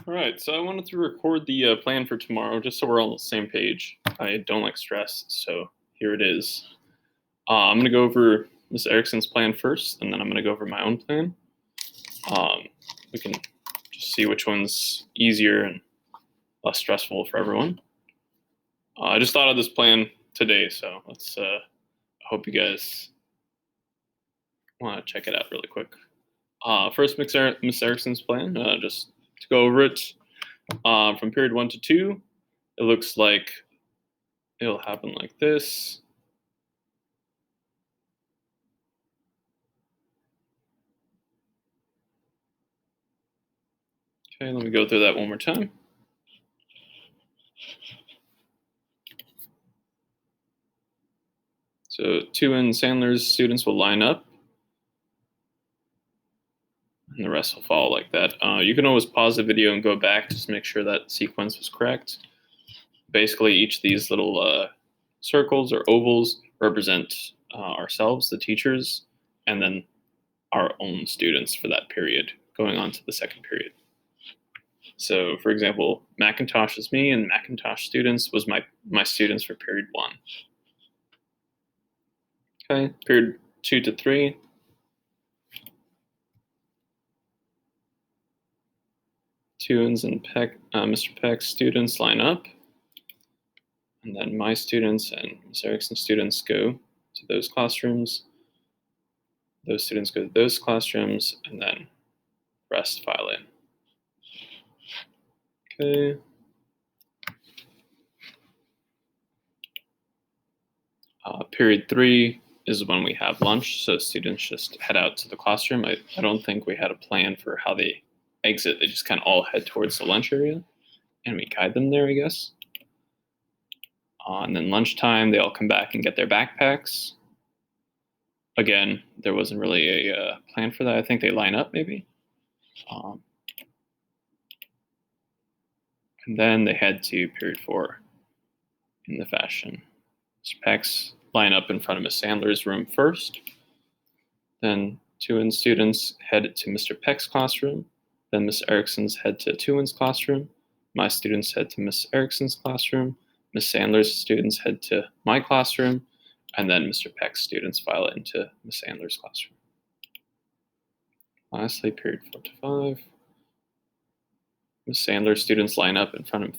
All right, so I wanted to record the plan for tomorrow just so we're all on the same page. I don't like stress, so here it is. I'm going to go over Miss Erickson's plan first, and then I'm going to go over my own plan. Um, we can just see which one's easier and less stressful for everyone. I just thought of this plan today, so let's. I hope you guys want to check it out really quick. First, Miss Erickson's plan. Just to go over it, from period 1 to 2, it looks like it'll happen like this. Okay, let me go through that one more time. So 2 in Sandler's students will line up, and the rest will follow like that. You can always pause the video and go back just to make sure that sequence was correct. Basically, each of these little circles or ovals represent ourselves, the teachers, and then our own students for that period, going on to the second period. So, for example, Macintosh is me, and Macintosh students was my students for period 1. Okay, period 2 to 3. Tuins and Mr. Peck's students line up, and then my students and Ms. Erickson's students go to those classrooms. Those students go to those classrooms, and then rest file in. Okay. Period 3 is when we have lunch, so students just head out to the classroom. I don't think we had a plan for how they exit. They just kind of all head towards the lunch area, and we guide them there, I guess. And then lunchtime, they all come back and get their backpacks. Again, there wasn't really a plan for that. I think they line up, maybe. And then they head to period 4 in the fashion. Mr. Peck's line up in front of Miss Sandler's room first. Then 2 students head to Mr. Peck's classroom. Then Miss Erickson's head to 2 classroom. My students head to Miss Erickson's classroom. Miss Sandler's students head to my classroom. And then Mr. Peck's students file into Miss Sandler's classroom. Lastly, period 4 to 5. Miss Sandler's students line up in front of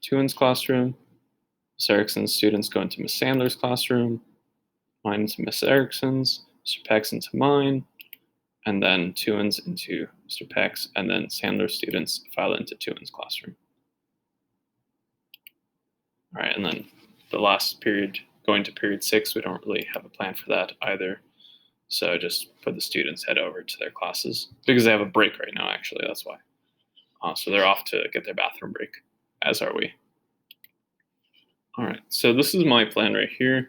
2 classroom. Miss Erickson's students go into Miss Sandler's classroom. Mine into Miss Erickson's. Mr. Peck's into mine. And then 2 into Mr. Peck's. And then Sandler's students file into 2 classroom. All right, and then the last period, going to period 6, we don't really have a plan for that either. So just put the students head over to their classes because they have a break right now, actually, that's why. So they're off to get their bathroom break, as are we. All right, so this is my plan right here.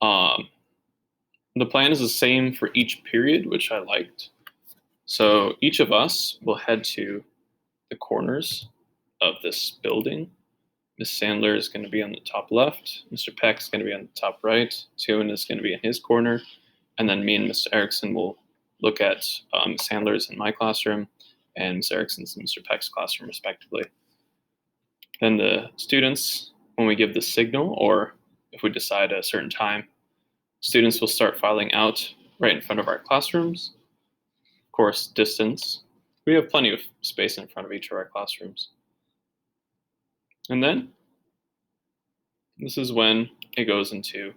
The plan is the same for each period, which I liked. So each of us will head to the corners of this building. Miss Sandler is going to be on the top left. Mr. Peck is going to be on the top right. Tuin is going to be in his corner. And then me and Miss Erickson will look at Miss Sandler's in my classroom and Miss Erickson's in Mr. Peck's classroom, respectively. Then the students, when we give the signal, or if we decide a certain time, students will start filing out right in front of our classrooms. Of course, distance. We have plenty of space in front of each of our classrooms. And then this is when it goes into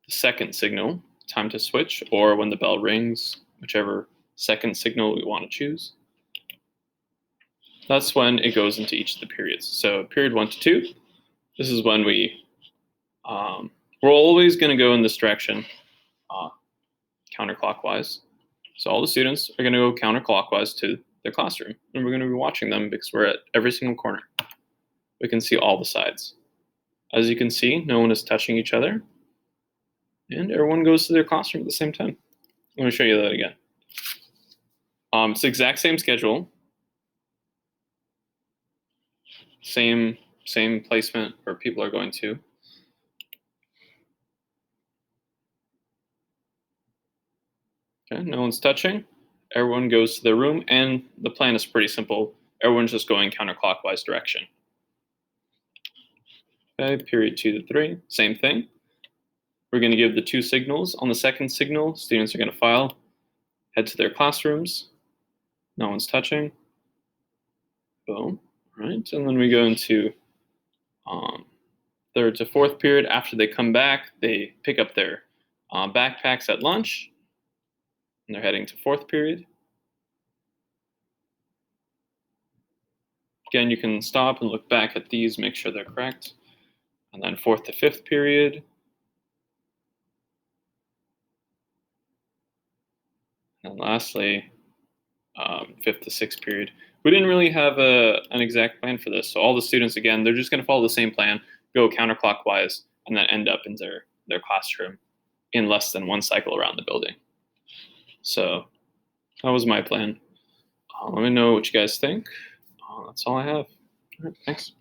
the second signal, time to switch, or when the bell rings, whichever second signal we want to choose. That's when it goes into each of the periods. So period 1 to 2, this is when we're always going to go in this direction, counterclockwise. So all the students are going to go counterclockwise to their classroom, and we're going to be watching them because we're at every single corner. We can see all the sides. As you can see, no one is touching each other, and everyone goes to their classroom at the same time. Let me show you that again. It's the exact same schedule, same placement where people are going to. Okay, no one's touching. Everyone goes to their room, and the plan is pretty simple. everyone's just going counterclockwise direction. Okay, period 2 to 3, same thing. We're going to give the 2 signals. On the second signal, students are going to file, head to their classrooms. No one's touching. Boom. All right, and then we go into third to fourth period. After they come back, they pick up their backpacks at lunch, and they're heading to fourth period. Again, you can stop and look back at these, make sure they're correct. And then fourth to fifth period. And lastly, fifth to sixth period. We didn't really have an exact plan for this. So all the students, again, they're just going to follow the same plan, go counterclockwise, and then end up in their classroom in less than 1 cycle around the building. So that was my plan. Let me know what you guys think. That's all I have. All right, thanks.